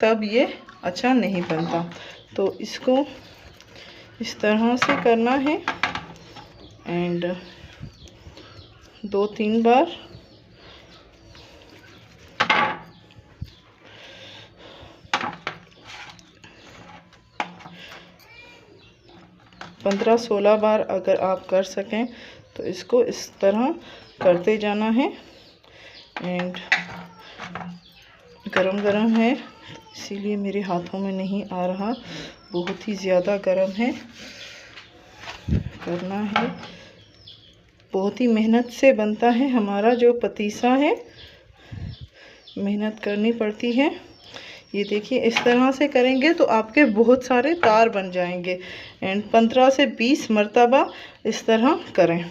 तब ये अच्छा नहीं बनता। तो इसको इस तरह से करना है एंड 2-3 बार। पंद्रह 16 बार अगर आप कर सकें तो इसको इस तरह करते जाना है। एंड गरम गरम है इसीलिए मेरे हाथों में नहीं आ रहा, बहुत ही ज़्यादा गरम है। करना है, बहुत ही मेहनत से बनता है हमारा जो पतीसा है, मेहनत करनी पड़ती है। ये देखिए इस तरह से करेंगे तो आपके बहुत सारे तार बन जाएंगे। एंड 15 से 20 मरतबा इस तरह करें।